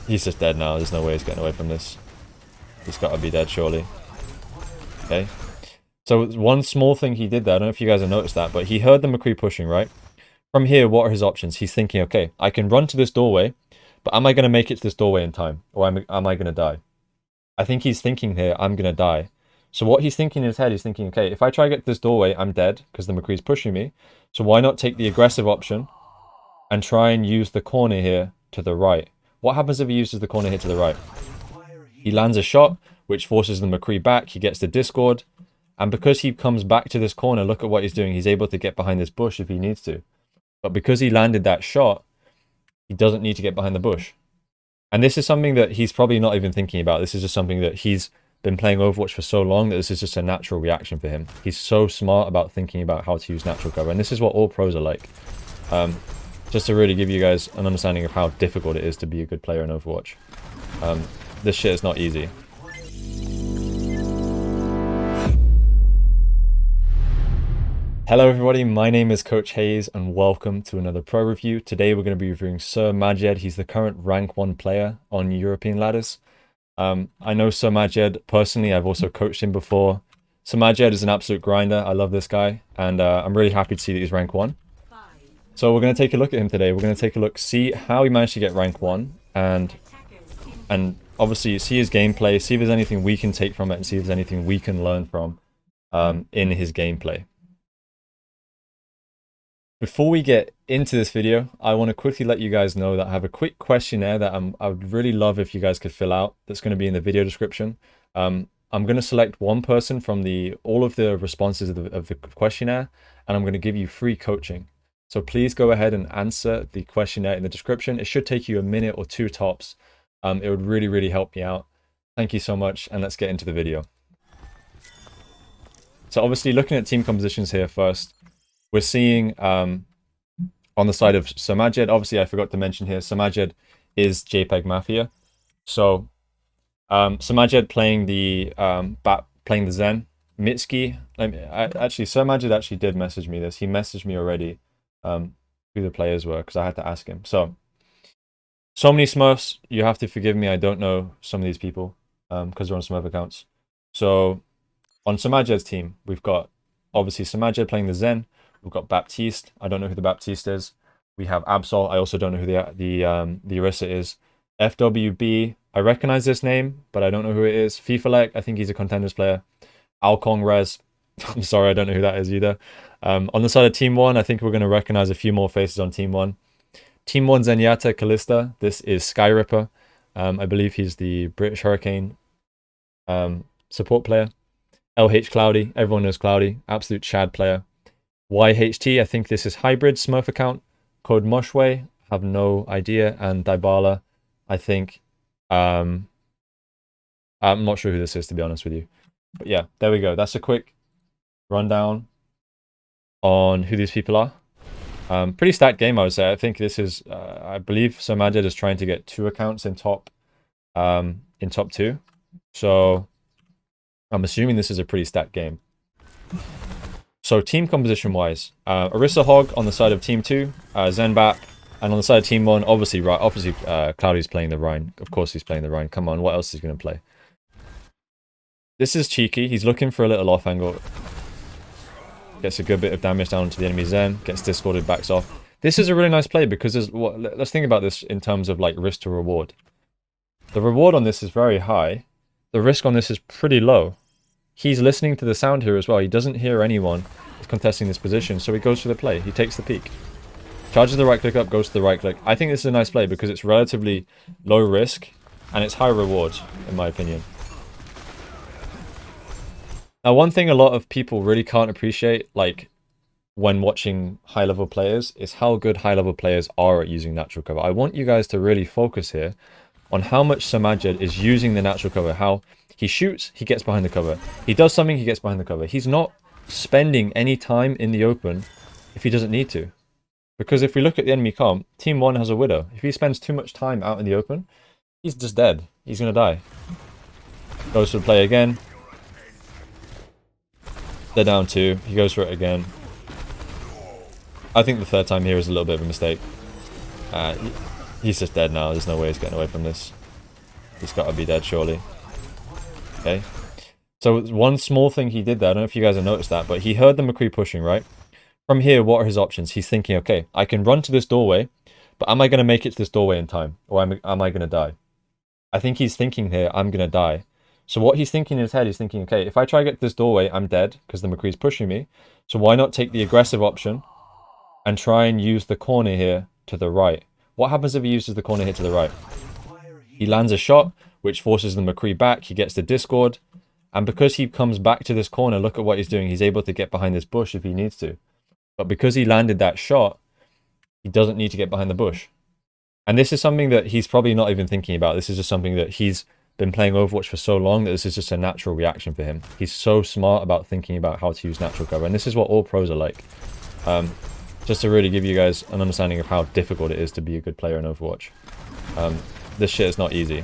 He's just dead now. There's no way he's getting away from this. He's got to be dead, surely. Okay. So one small thing he did there, I don't know if you guys have noticed that, but he heard the McCree pushing, right? From here, what are his options? He's thinking, okay, I can run to this doorway, but am I going to make it to this doorway in time? Or am I going to die? I think he's thinking here, I'm going to die. So what he's thinking in his head, he's thinking, okay, if I try to get to this doorway, I'm dead because the McCree's pushing me. So why not take the aggressive option and try and use the corner here to the right? What happens if he uses the corner here to the right? He lands a shot, which forces the McCree back. He gets the Discord. And because he comes back to this corner, look at what he's doing. He's able to get behind this bush if he needs to. But because he landed that shot, he doesn't need to get behind the bush. And this is something that he's probably not even thinking about. This is just something that he's been playing Overwatch for so long that this is just a natural reaction for him. He's so smart about thinking about how to use natural cover. And this is what all pros are like. Just to really give you guys an understanding of how difficult it is to be a good player in Overwatch. This shit is not easy. Hello everybody, my name is Coach Hayes and welcome to another pro review. Today we're going to be reviewing SirMajed. He's the current rank 1 player on European ladders. I know SirMajed personally, I've also coached him before. SirMajed is an absolute grinder, I love this guy, and I'm really happy to see that he's rank 1. So we're going to take a look at him today. We're going to take a look, see how he managed to get rank 1, and obviously see his gameplay, see if there's anything we can take from it, and see if there's anything we can learn from in his gameplay. Before we get into this video, I want to quickly let you guys know that I have a quick questionnaire that I would really love if you guys could fill out. That's going to be in the video description. I'm going to select one person from all of the responses of the questionnaire, and I'm going to give you free coaching. So please go ahead and answer the questionnaire in the description. It should take you a minute or two tops. It would really, really help me out. Thank you so much, and let's get into the video. So obviously looking at team compositions here first, we're seeing on the side of SirMajed, obviously I forgot to mention here, SirMajed is JPEG Mafia. So SirMajed playing the Zen. Mitski, actually SirMajed actually did message me this. He messaged me already who the players were because I had to ask him. So many Smurfs, you have to forgive me, I don't know some of these people because they're on Smurf accounts. So on SirMajed's team, we've got obviously SirMajed playing the Zen. We've got Baptiste. I don't know who the Baptiste is. We have Absol. I also don't know who the Orisa is. FWB. I recognize this name, but I don't know who it is. FIFALEC. I think he's a Contenders player. Alcong Rez. I'm sorry, I don't know who that is either. On the side of Team 1, I think we're going to recognize a few more faces on Team 1. Team 1, Zenyatta, Kalista. This is Skyripper. I believe he's the British Hurricane support player. LH Cloudy. Everyone knows Cloudy. Absolute Chad player. YHT, I think this is Hybrid Smurf account. Code Moshway, have no idea. And Dybala, I think, I'm not sure who this is, to be honest with you. But yeah, there we go. That's a quick rundown on who these people are. Pretty stacked game, I would say. I think this is, I believe SirMajed is trying to get 2 accounts in top 2. So I'm assuming this is a pretty stacked game. So team composition wise, Orisa Hog on the side of Team 2, Zenbap, and on the side of Team 1, obviously Cloudy's playing the Rhine. Of course he's playing the Rhine. Come on, what else is he going to play? This is cheeky. He's looking for a little off angle. Gets a good bit of damage down to the enemy Zen. Gets discorded, backs off. This is a really nice play because let's think about this in terms of like risk to reward. The reward on this is very high. The risk on this is pretty low. He's listening to the sound here as well. He doesn't hear anyone contesting this position, so he goes for the play. He takes the peek. Charges the right click up, goes to the right click. I think this is a nice play because it's relatively low risk and it's high reward, in my opinion. Now, one thing a lot of people really can't appreciate, like when watching high-level players, is how good high-level players are at using natural cover. I want you guys to really focus here on how much SirMajed is using the natural cover, how he shoots, he gets behind the cover. He does something, he gets behind the cover. He's not spending any time in the open if he doesn't need to. Because if we look at the enemy comp, Team 1 has a Widow. If he spends too much time out in the open, he's just dead. He's going to die. Goes for the play again. They're down 2. He goes for it again. I think the third time here is a little bit of a mistake. He's just dead now. There's no way he's getting away from this. He's got to be dead, surely. Okay. So one small thing he did there, I don't know if you guys have noticed that, but he heard the McCree pushing, right? From here, what are his options? He's thinking, okay, I can run to this doorway, but am I going to make it to this doorway in time? Or am I going to die? I think he's thinking here, I'm going to die. So what he's thinking in his head, he's thinking, okay, if I try to get to this doorway, I'm dead because the McCree's pushing me. So why not take the aggressive option and try and use the corner here to the right? What happens if he uses the corner here to the right? He lands a shot, which forces the McCree back. He gets the Discord. And because he comes back to this corner, look at what he's doing. He's able to get behind this bush if he needs to. But because he landed that shot, he doesn't need to get behind the bush. And this is something that he's probably not even thinking about. This is just something that he's been playing Overwatch for so long that this is just a natural reaction for him. He's so smart about thinking about how to use natural cover. And this is what all pros are like. Just to really give you guys an understanding of how difficult it is to be a good player in Overwatch. This shit is not easy.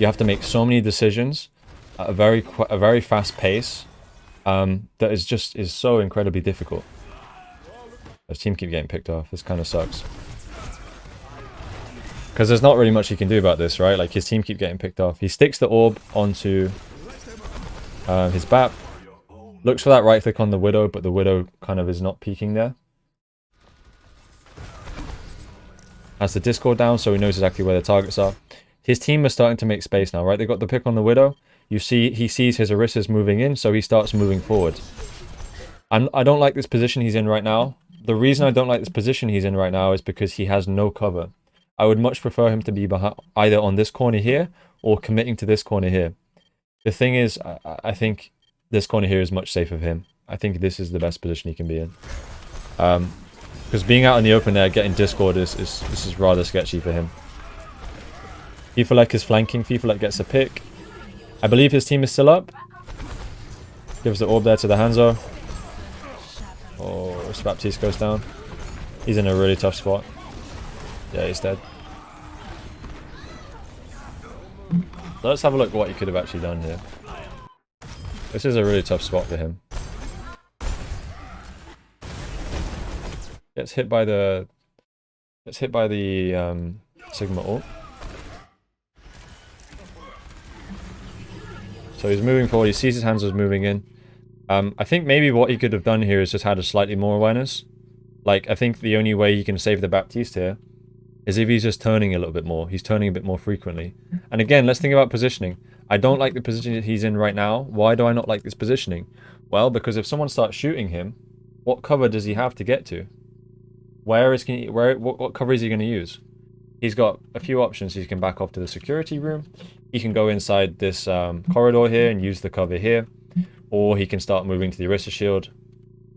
You have to make so many decisions at a very fast pace that is so incredibly difficult. His team keep getting picked off. This kind of sucks. Because there's not really much he can do about this, right? Like, his team keep getting picked off. He sticks the orb onto his BAP. Looks for that right click on the Widow, but the Widow kind of is not peeking there. Has the Discord down, so he knows exactly where the targets are. His team is starting to make space now, right? They got the pick on the Widow. You see, he sees his Orissa's moving in, so he starts moving forward. I don't like this position he's in right now. The reason I don't like this position he's in right now is because he has no cover. I would much prefer him to be behind, either on this corner here or committing to this corner here. The thing is, I think this corner here is much safer for him. I think this is the best position he can be in. Because being out in the open there, getting Discord this is rather sketchy for him. FIFALEC is flanking. FIFALEC gets a pick. I believe his team is still up. Gives the orb there to the Hanzo. Oh, Baptiste goes down. He's in a really tough spot. Yeah, he's dead. So let's have a look at what he could have actually done here. This is a really tough spot for him. Gets hit by the Sigma ult. So he's moving forward. He sees his Hanzo's moving in. I think maybe what he could have done here is just had a slightly more awareness. Like, I think the only way he can save the Baptiste here is if he's just turning a little bit more. He's turning a bit more frequently. And again, let's think about positioning. I don't like the position that he's in right now. Why do I not like this positioning? Well, because if someone starts shooting him, what cover does he have to get to? What cover is he going to use? He's got a few options. He can back off to the security room. He can go inside this corridor here and use the cover here. Or he can start moving to the Orisa shield.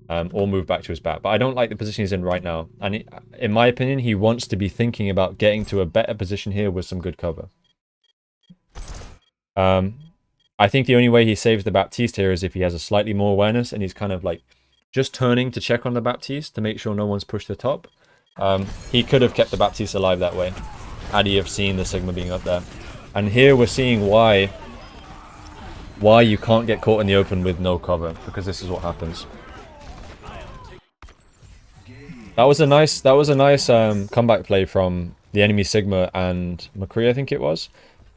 Or move back to his back. But I don't like the position he's in right now. And in my opinion, he wants to be thinking about getting to a better position here with some good cover. I think the only way he saves the Baptiste here is if he has a slightly more awareness and he's kind of like just turning to check on the Baptiste to make sure no one's pushed the top. He could have kept the Baptiste alive that way had he have seen the Sigma being up there. And here we're seeing why you can't get caught in the open with no cover, because this is what happens. That was a nice comeback play from the enemy Sigma and McCree, I think it was.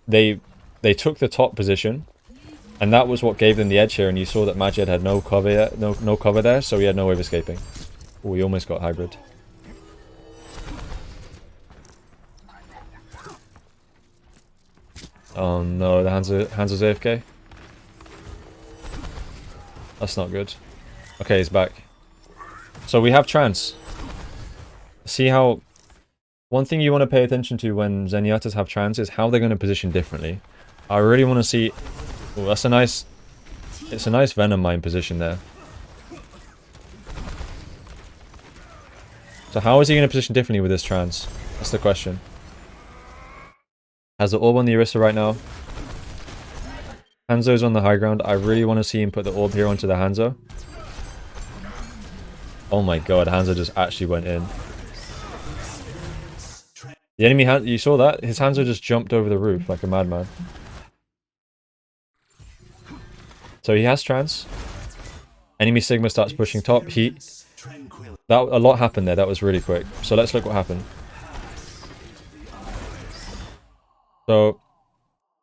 They took the top position, and that was what gave them the edge here. And you saw that Majed had no cover there, so he had no way of escaping. Oh, he almost got hybrid. Oh no, the Hanzo's AFK. That's not good. Okay, he's back. So we have Trance. See how... One thing you want to pay attention to when Zenyatas have Trance is how they're going to position differently. I really want to see... Oh, that's a nice... It's a nice Venom Mine position there. So how is he going to position differently with this Trance? That's the question. Has the orb on the Orisa right now. Hanzo's on the high ground. I really want to see him put the orb here onto the Hanzo. Oh my god, Hanzo just actually went in. The enemy you saw that? His Hanzo just jumped over the roof like a madman. So he has Trance. Enemy Sigma starts pushing top. He a lot happened there. That was really quick. So let's look what happened. So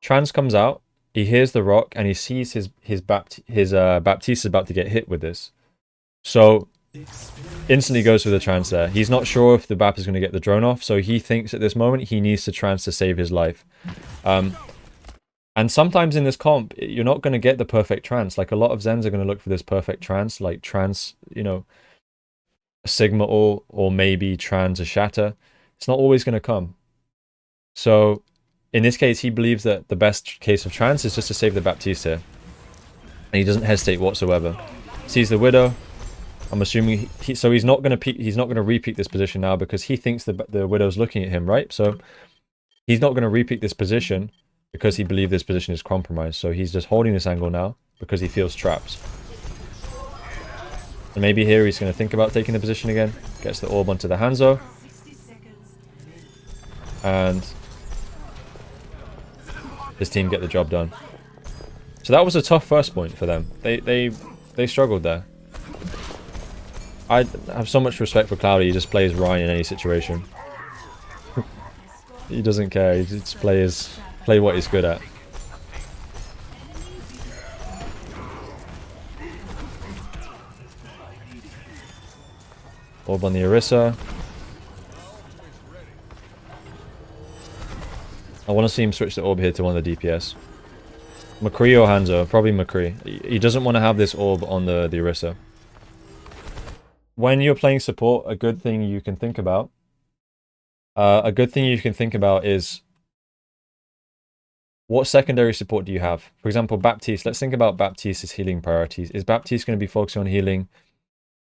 Trance comes out. He hears the rock and he sees his Baptiste is about to get hit with this. So instantly goes for the Trance there. He's not sure if the Bap is going to get the drone off, so he thinks at this moment he needs to Trance to save his life. And sometimes in this comp, you're not going to get the perfect Trance. Like a lot of Zens are going to look for this perfect Trance, like Trance, you know, a Sigma or maybe Trance a Shatter. It's not always going to come. So in this case, he believes that the best case of Trance is just to save the Baptiste here. And he doesn't hesitate whatsoever. Sees the Widow. I'm assuming so he's not going to repeat this position now because he thinks the Widow's looking at him, right? So he's not going to repeat this position because he believes this position is compromised. So he's just holding this angle now because he feels trapped. And maybe here he's going to think about taking the position again. Gets the orb onto the Hanzo. And his team get the job done. So that was a tough first point for them. They struggled there. I have so much respect for Cloudy. He just plays Ryan in any situation. He doesn't care. He just play what he's good at. Orb on the Orisa. I want to see him switch the orb here to one of the DPS. McCree or Hanzo? Probably McCree. He doesn't want to have this orb on the Orisa. When you're playing support, a good thing you can think about is what secondary support do you have? For example, Baptiste. Let's think about Baptiste's healing priorities. Is Baptiste going to be focusing on healing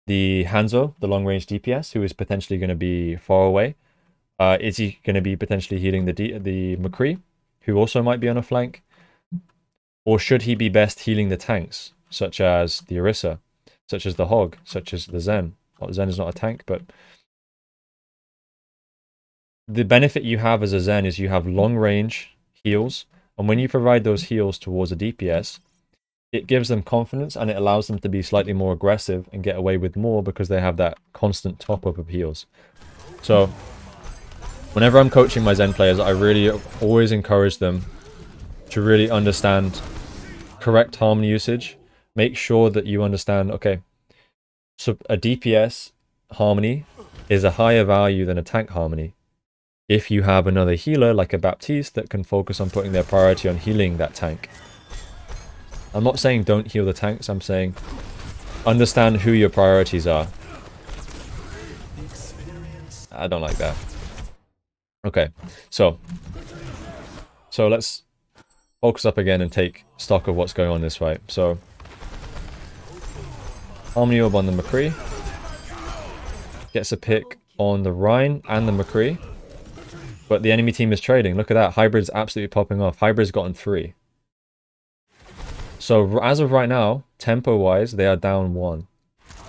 the Hanzo, the long-range DPS, who is potentially going to be far away? Is he going to be potentially healing the McCree, who also might be on a flank? Or should he be best healing the tanks, such as the Orisa, such as the Hog, such as the Zen? Well, Zen is not a tank, but the benefit you have as a Zen is you have long-range heals, and when you provide those heals towards a DPS, it gives them confidence and it allows them to be slightly more aggressive and get away with more because they have that constant top-up of heals. So whenever I'm coaching my Zen players, I really always encourage them to really understand correct harmony usage. Make sure that you understand, okay, so a DPS harmony is a higher value than a tank harmony. If you have another healer like a Baptiste that can focus on putting their priority on healing that tank. I'm not saying don't heal the tanks, I'm saying understand who your priorities are. I don't like that. Okay, so let's focus up again and take stock of what's going on in this fight. So Harmony Orb on the McCree. Gets a pick on the Rhine and the McCree. But the enemy team is trading. Look at that. Hybrid's absolutely popping off. Hybrid's gotten 3. So as of right now, tempo-wise, they are down 1.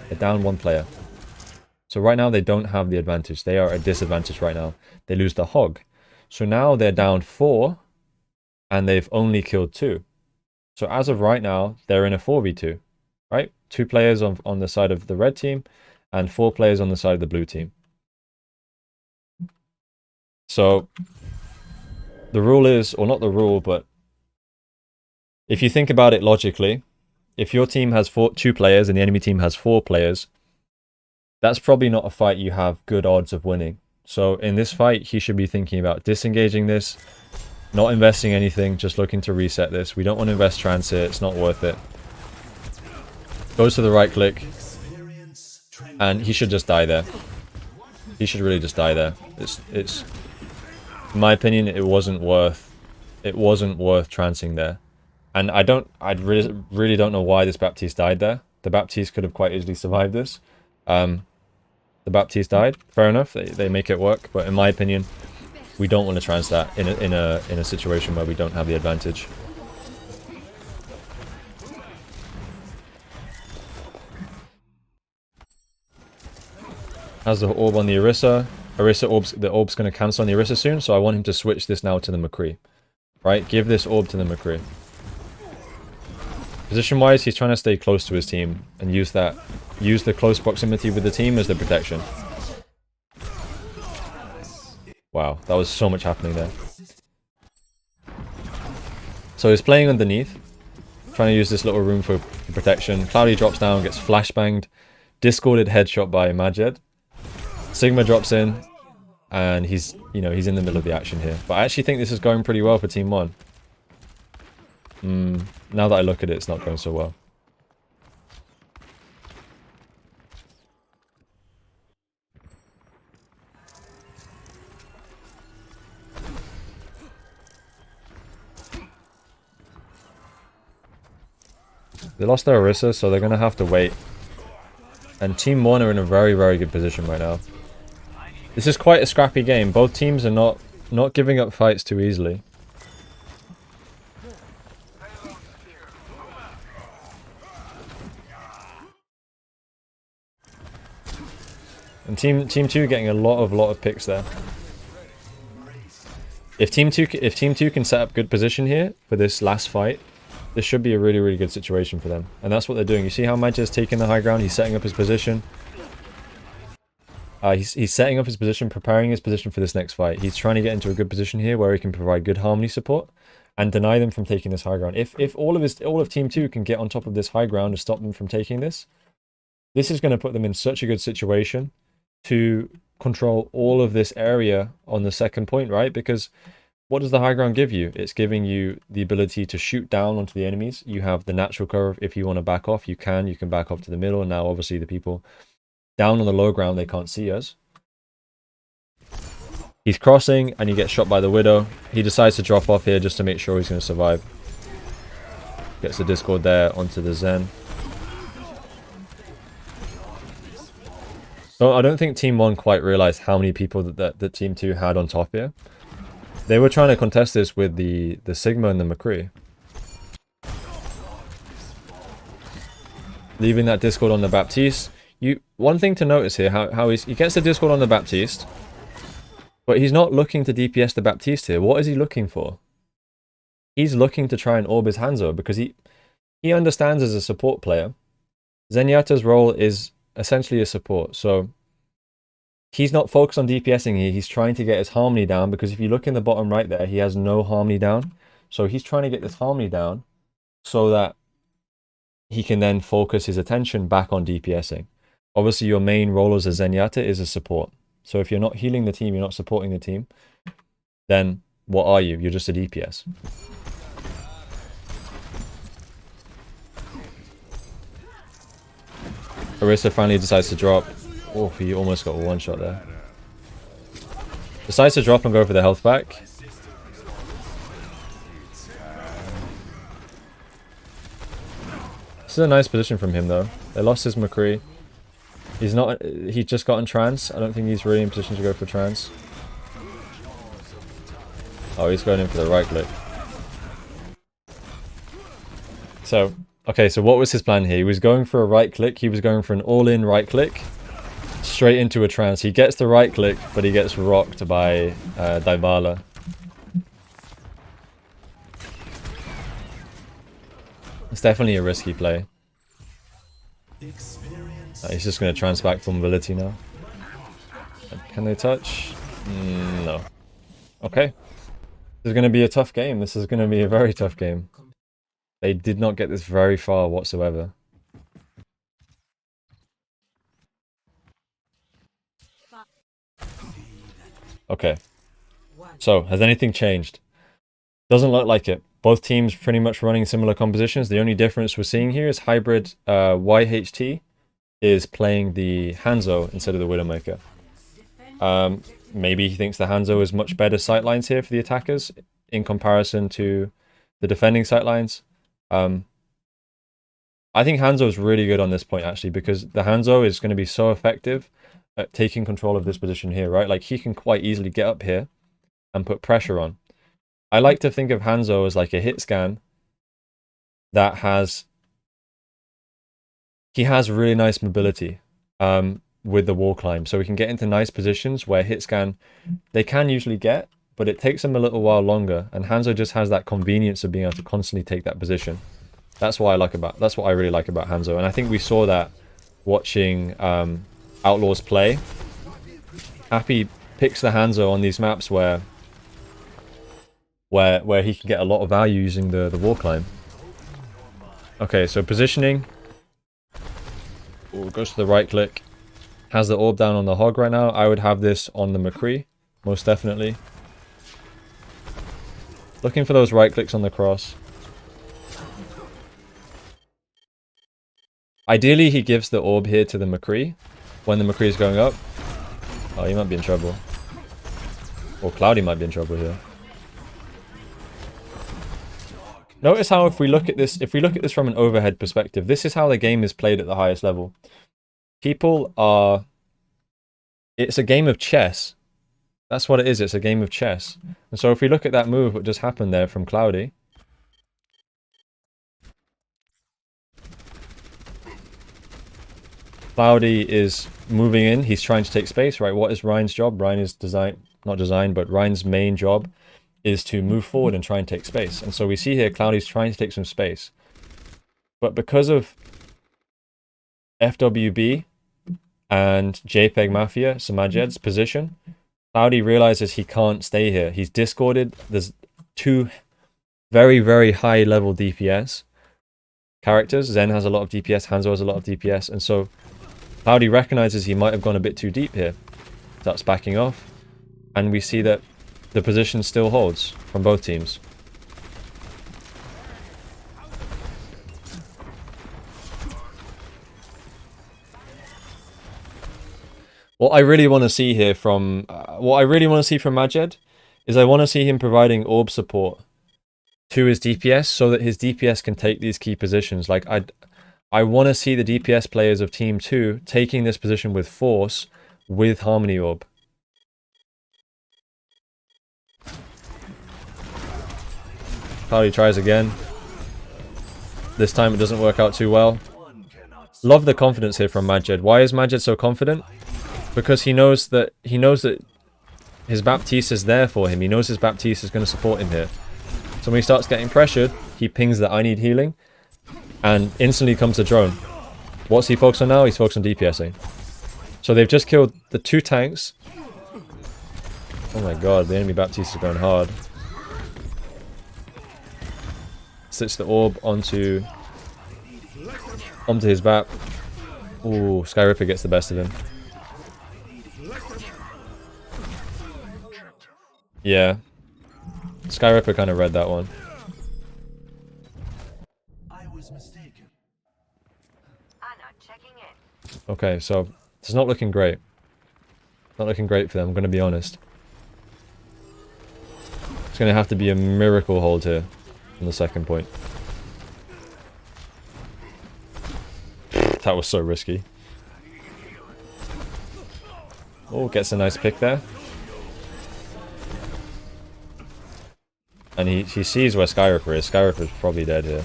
They're down 1 player. So right now, they don't have the advantage. They are at a disadvantage right now. They lose the Hog. So now they're down 4, and they've only killed 2. So as of right now, they're in a 4v2, right? 2 players on the side of the red team, and 4 players on the side of the blue team. So the rule is, or not the rule, but if you think about it logically, if your team has 2 players and the enemy team has 4 players, that's probably not a fight you have good odds of winning. So in this fight, he should be thinking about disengaging this, not investing anything, just looking to reset this. We don't want to invest transit, it's not worth it. Goes to the right click, and he should just die there. He should really just die there. It's in my opinion, it wasn't worth trancing there. And I really don't know why this Baptiste died there. The Baptiste could have quite easily survived this. The Baptiste died. Fair enough. They make it work. But in my opinion, we don't want to trance that in a situation where we don't have the advantage. Has the orb on the Orisa. The orb's going to cancel on the Orisa soon, so I want him to switch this now to the McCree. Right? Give this orb to the McCree. Position-wise, he's trying to stay close to his team and use the close proximity with the team as the protection. Wow, that was so much happening there. So he's playing underneath, trying to use this little room for protection. Cloudy drops down, gets flashbanged, discorded headshot by Majed. Sigma drops in, and he's in the middle of the action here. But I actually think this is going pretty well for Team 1. Now that I look at it, it's not going so well. They lost their Orisa, so they're going to have to wait. And Team 1 are in a very, very good position right now. This is quite a scrappy game. Both teams are not giving up fights too easily. And Team 2 getting a lot of picks there. If Team 2 can set up good position here for this last fight, this should be a really, really good situation for them. And that's what they're doing. You see how Majid's taking the high ground? He's setting up his position. He's setting up his position, preparing his position for this next fight. He's trying to get into a good position here where he can provide good harmony support and deny them from taking this high ground. If all of Team 2 can get on top of this high ground to stop them from taking this, this is going to put them in such a good situation to control all of this area on the second point, right? Because what does the high ground give you? It's giving you the ability to shoot down onto the enemies. You have the natural curve. If you want to back off, you can back off to the middle. And now obviously the people down on the low ground, they can't see us. He's crossing and he gets shot by the Widow. He decides to drop off here just to make sure he's going to survive. Gets the Discord there onto the Zen. So I don't think Team 1 quite realized how many people that Team 2 had on top here. They were trying to contest this with the Sigma and the McCree. Leaving that Discord on the Baptiste. One thing to notice here, how he gets the Discord on the Baptiste, but he's not looking to DPS the Baptiste here. What is he looking for? He's looking to try and orb his Hanzo because he understands as a support player, Zenyatta's role is essentially a support. So he's not focused on DPSing here. He's trying to get his harmony down because if you look in the bottom right there, he has no harmony down. So he's trying to get this harmony down so that he can then focus his attention back on DPSing. Obviously, your main role as a Zenyatta is a support. So if you're not healing the team, you're not supporting the team, then what are you? You're just a DPS. Orisa finally decides to drop. Oh, he almost got one shot there. Decides to drop and go for the health back. This is a nice position from him though. They lost his McCree. He's just gotten trance. I don't think he's really in position to go for trance. Oh, he's going in for the right click. So, okay, so what was his plan here? He was going for a right click. He was going for an all-in right click. Straight into a trance. He gets the right click, but he gets rocked by Dybala. It's definitely a risky play. He's just going to trance back for mobility now. Can they touch? No. Okay. This is going to be a tough game. This is going to be a very tough game. They did not get this very far whatsoever. Okay. So, has anything changed? Doesn't look like it. Both teams pretty much running similar compositions. The only difference we're seeing here is hybrid YHT is playing the Hanzo instead of the Widowmaker. Maybe he thinks the Hanzo is much better sightlines here for the attackers in comparison to the defending sightlines. I think Hanzo is really good on this point actually because the Hanzo is going to be so effective at taking control of this position here, right? Like he can quite easily get up here and put pressure on. I like to think of Hanzo as like a hit scan that has really nice mobility with the wall climb. So we can get into nice positions where hit scan they can usually get, but it takes them a little while longer. And Hanzo just has that convenience of being able to constantly take that position. That's what I really like about Hanzo, and I think we saw that watching Outlaws play. Happy picks the Hanzo on these maps where he can get a lot of value using the wall climb. Okay, so positioning. Ooh, goes to the right click. Has the orb down on the Hog right now. I would have this on the McCree, most definitely. Looking for those right clicks on the cross. Ideally, he gives the orb here to the McCree when the McCree is going up. Oh, he might be in trouble. Or Cloudy might be in trouble here. Notice how if we look at this from an overhead perspective, this is how the game is played at the highest level. It's a game of chess. That's what it is, it's a game of chess. And so if we look at that move, what just happened there from Cloudy. Cloudy is moving in, he's trying to take space, right? What is Ryan's job? Ryan is Ryan's main job is to move forward and try and take space. And so we see here Cloudy's trying to take some space. But because of FWB and JPEG Mafia, SirMajed's position, Cloudy realizes he can't stay here. He's discorded. There's two very, very high level DPS characters. Zen has a lot of DPS, Hanzo has a lot of DPS, and so Cloudy recognizes he might have gone a bit too deep here. Starts backing off, and we see that the position still holds from both teams. What I really want to see here from Majed is I want to see him providing orb support to his DPS so that his DPS can take these key positions. Like I want to see the DPS players of Team 2 taking this position with force with Harmony Orb. Cloudy tries again. This time it doesn't work out too well. Love the confidence here from Majed. Why is Majed so confident? Because he knows that his Baptiste is there for him. He knows his Baptiste is going to support him here. So when he starts getting pressured, he pings that I need healing, and instantly comes the drone. What's he focused on now? He's focused on DPSing. So they've just killed the 2 tanks. Oh my god, the enemy Baptiste is going hard. Sits the orb onto his Bap. Ooh, Sky Ripper gets the best of him. Yeah. Sky Ripper kind of read that one. Okay, so it's not looking great. Not looking great for them, I'm going to be honest. It's going to have to be a miracle hold here on the second point. That was so risky. Oh, gets a nice pick there. And he sees where Skyripper is. Skyripper's probably dead here.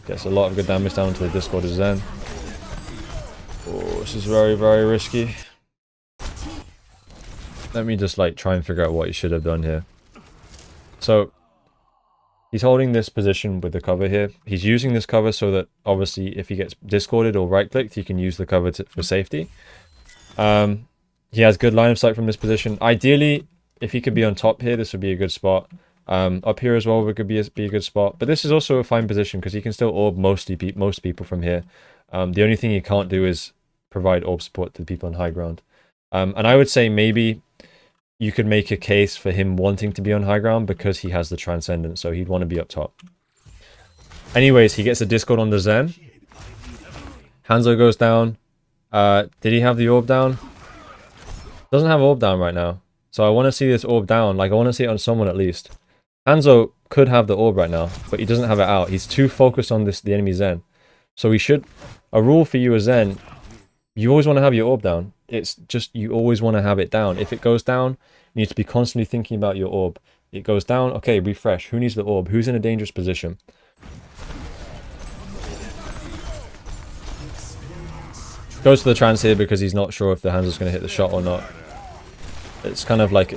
Gets a lot of good damage down to the Discord of Zen. Oh, this is very, very risky. Let me just like try and figure out what he should have done here. So he's holding this position with the cover here. He's using this cover so that obviously if he gets discorded or right clicked, he can use the cover for safety. He has good line of sight from this position. Ideally, if he could be on top here, this would be a good spot. Up here as well could be a good spot. But this is also a fine position because he can still orb most people from here. The only thing he can't do is provide orb support to the people on high ground. And I would say maybe you could make a case for him wanting to be on high ground because he has the Transcendence, so he'd want to be up top. Anyways, he gets a Discord on the Zen. Hanzo goes down. Did he have the orb down? Doesn't have orb down right now. So I want to see this orb down. Like, I want to see it on someone at least. Hanzo could have the orb right now, but he doesn't have it out. He's too focused on the enemy Zen. So we should... A rule for you as Zen, you always want to have your orb down. It's just, you always want to have it down. If it goes down, you need to be constantly thinking about your orb. It goes down, okay, refresh. Who needs the orb? Who's in a dangerous position? Goes to the trance here because he's not sure if the Hanzo's going to hit the shot or not. It's kind of like,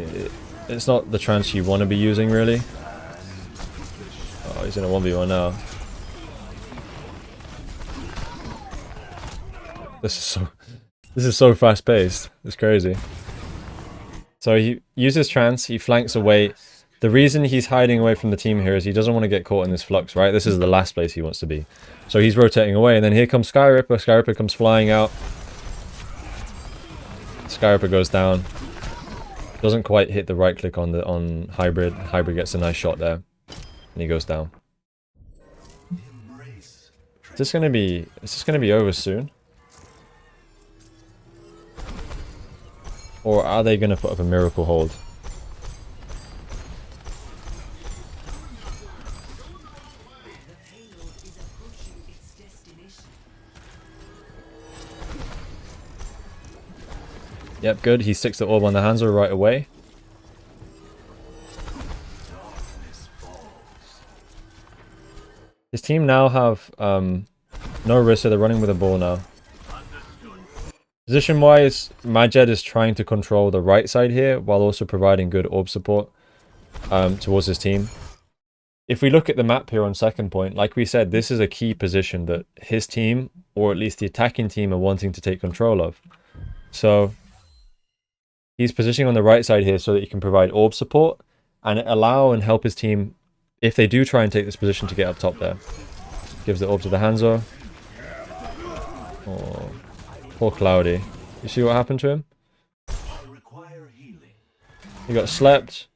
it's not the trance you want to be using, really. he's in a 1v1 now. This is so fast paced. It's crazy. So he uses trance, he flanks away. The reason he's hiding away from the team here is he doesn't want to get caught in this flux, right? This is the last place he wants to be. So he's rotating away, and then here comes Skyripper. Skyripper comes flying out. Skyripper goes down. Doesn't quite hit the right click on Hybrid. Hybrid gets a nice shot there. And he goes down. Is this gonna be over soon? Or are they gonna put up a miracle hold? Yep, good. He sticks the orb on the Hanzo right away. His team now have no Rissa. They're running with a ball now. Position-wise, Majed is trying to control the right side here while also providing good orb support towards his team. If we look at the map here on second point, like we said, this is a key position that his team, or at least the attacking team, are wanting to take control of. So he's positioning on the right side here so that he can provide orb support and allow and help his team, if they do try and take this position, to get up top there. Gives the orb to the Hanzo. Oh, poor Cloudy. You see what happened to him? He got slept.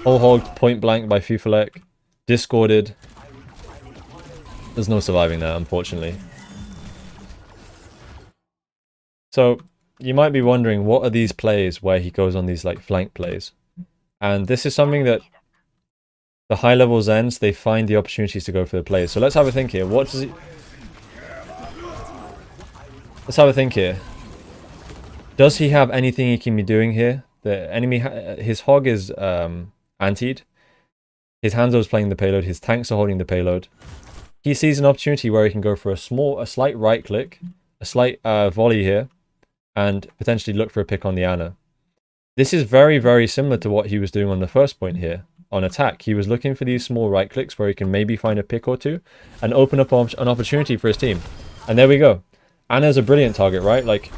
Whole hogged point blank by Fufalek. Discorded. There's no surviving that, unfortunately. So you might be wondering, what are these plays where he goes on these like flank plays? And this is something that the high level Zens, they find the opportunities to go for the plays. So let's have a think here. What does he... Let's have a think here. Does he have anything he can be doing here? The enemy, his hog is antied. His Hanzo is playing the payload. His tanks are holding the payload. He sees an opportunity where he can go for a slight right click, a slight volley here, and potentially look for a pick on the Ana. This is very, very similar to what he was doing on the first point here. On attack, he was looking for these small right clicks where he can maybe find a pick or two and open up an opportunity for his team. And there we go. Ana's a brilliant target, right? Like,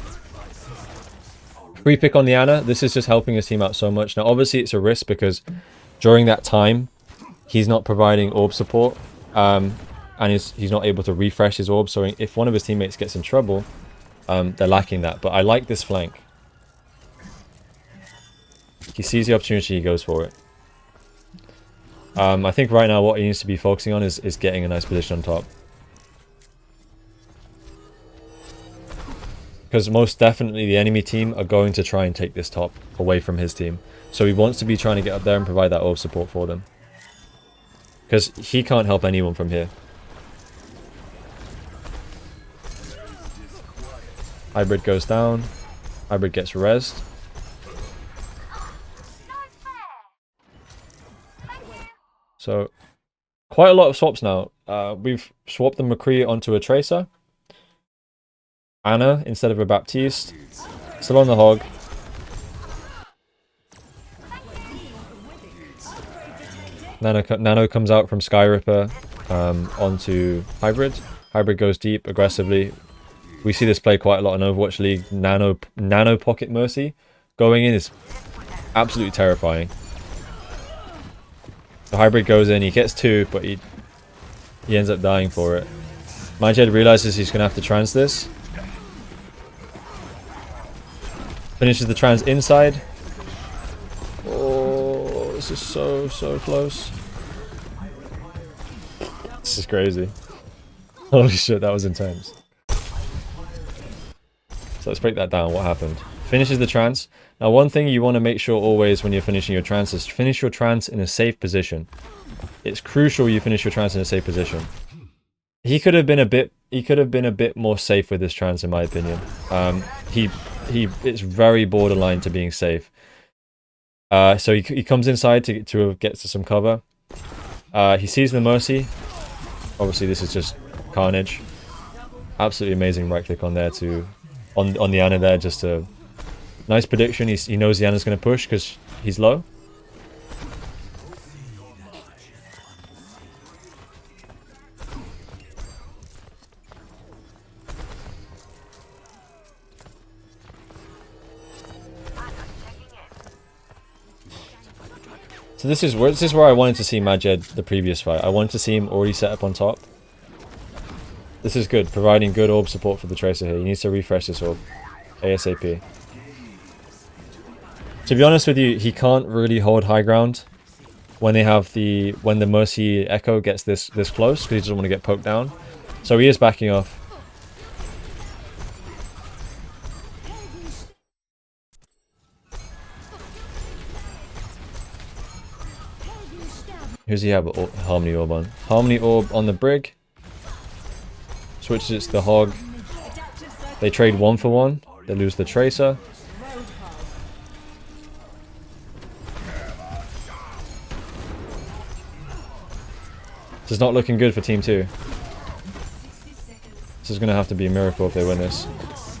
free pick on the Ana. This is just helping his team out so much. Now, obviously, it's a risk because during that time, he's not providing orb support. And he's not able to refresh his orb. So if one of his teammates gets in trouble, they're lacking that. But I like this flank. He sees the opportunity, he goes for it. I think right now what he needs to be focusing on is getting a nice position on top. Because most definitely the enemy team are going to try and take this top away from his team. So he wants to be trying to get up there and provide that orb support for them. Because he can't help anyone from here. Hybrid goes down. Hybrid gets rezzed. So, quite a lot of swaps now. We've swapped the McCree onto a Tracer. Ana instead of a Baptiste. Still on the hog. Nano comes out from Skyripper onto Hybrid. Hybrid goes deep aggressively. We see this play quite a lot in Overwatch League. Nano Pocket Mercy going in is absolutely terrifying. The Hybrid goes in, he gets two, but he ends up dying for it. Majed realizes he's going to have to trans this. Finishes the trans inside. Oh, this is so close. This is crazy. Holy shit, that was intense. So let's break that down. What happened? Finishes the trance. Now, one thing you want to make sure always when you're finishing your trance is finish your trance in a safe position. It's crucial you finish your trance in a safe position. He could have been a bit more safe with his trance, in my opinion. It's very borderline to being safe. So he comes inside to get to some cover. He sees the Mercy. Obviously, this is just carnage. Absolutely amazing right click on there on the Ana there, just a nice prediction. He knows the Ana's going to push because he's low. So this is where I wanted to see Majed the previous fight. I wanted to see him already set up on top. This is good, providing good orb support for the Tracer here. He needs to refresh this orb ASAP. To be honest with you, he can't really hold high ground when the Mercy Echo gets this close, because he doesn't want to get poked down. So he is backing off. Who's he have Harmony Orb on? Harmony Orb on the Brig. Switches it to the Hog. They trade 1 for 1. They lose the Tracer. This is not looking good for Team 2. This is going to have to be a miracle if they win this.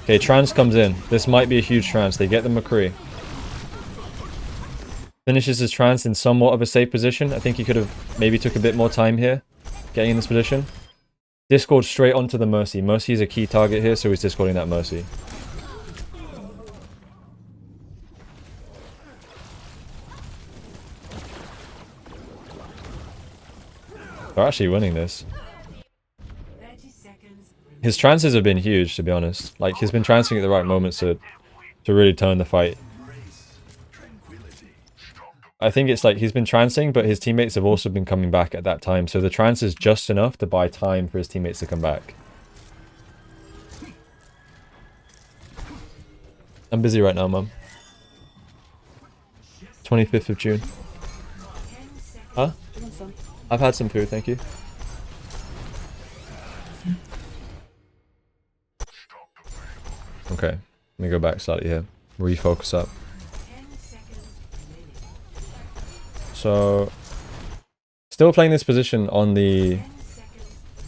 Okay, Trance comes in. This might be a huge Trance. They get the McCree. Finishes his Trance in somewhat of a safe position. I think he could have maybe took a bit more time here, getting in this position. Discord straight onto the Mercy. Mercy is a key target here, so he's discording that Mercy. They're actually winning this. His trances have been huge, to be honest. Like, he's been trancing at the right moments to really turn the fight. I think it's like he's been trancing, but his teammates have also been coming back at that time. So the trance is just enough to buy time for his teammates to come back. I'm busy right now, Mum. 25th of June. Huh? I've had some food, thank you. Okay, let me go back slightly here. Refocus up. So, still playing this position on the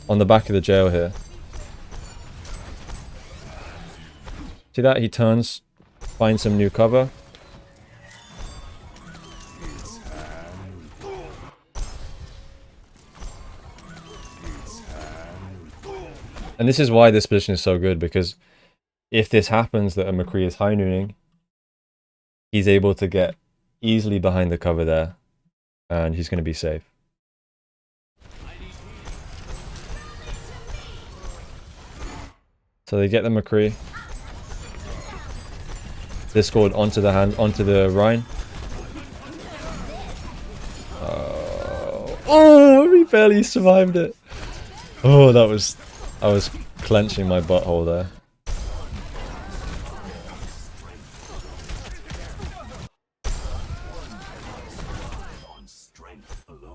back of the jail here. See that? He turns, finds some new cover. And this is why this position is so good, because if this happens that a McCree is high nooning, he's able to get easily behind the cover there, and he's going to be safe. So they get the McCree. Discord onto the Rhine. Oh, he barely survived it. Oh, I was clenching my butthole there.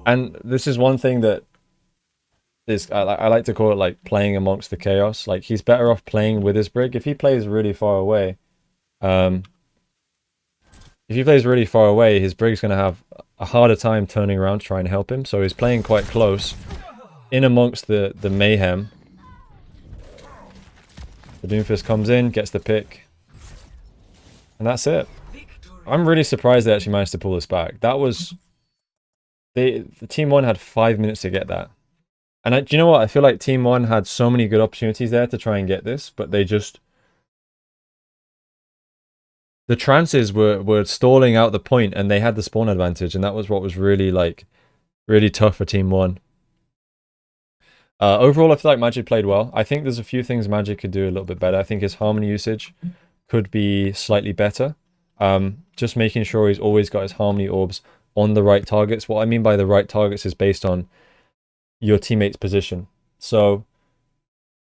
And this is one thing that is, I like to call it like playing amongst the chaos. Like, he's better off playing with his Brig. If he plays really far away, his Brig's going to have a harder time turning around to try and help him. So he's playing quite close in amongst the mayhem. The Doomfist comes in, gets the pick, and that's it. I'm really surprised they actually managed to pull this back. That was... The Team 1 had 5 minutes to get that. And do you know what? I feel like Team 1 had so many good opportunities there to try and get this, but they just... The trances were stalling out the point, and they had the spawn advantage, and that was what was really, like, really tough for Team 1. Overall, I feel like Majed played well. I think there's a few things Majed could do a little bit better. I think his Harmony usage could be slightly better. Just making sure he's always got his Harmony orbs on the right targets. What I mean by the right targets is based on your teammate's position. So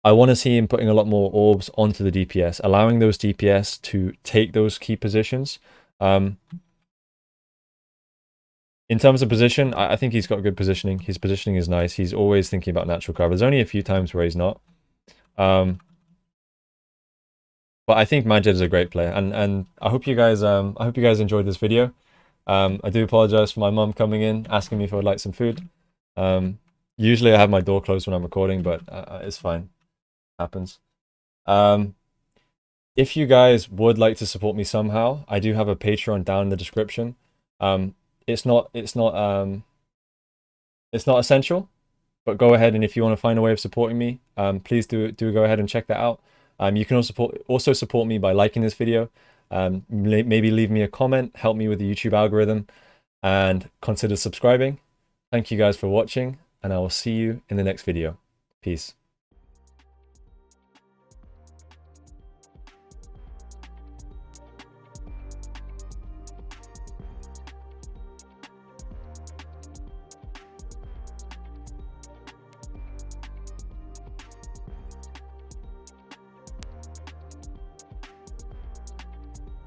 I want to see him putting a lot more orbs onto the DPS, allowing those DPS to take those key positions. In terms of position, I think he's got good positioning. His positioning is nice. He's always thinking about natural cover. There's only a few times where he's not. But I think Majed is a great player, and I hope you guys enjoyed this video. I do apologize for my mum coming in asking me if I would like some food. Usually I have my door closed when I'm recording, but it's fine. Happens. If you guys would like to support me somehow, I do have a Patreon down in the description. It's not essential, but go ahead, and if you want to find a way of supporting me, please do go ahead and check that out. You can also support me by liking this video. Maybe leave me a comment, help me with the YouTube algorithm. and consider subscribing. Thank you guys for watching, and I will see you in the next video. Peace.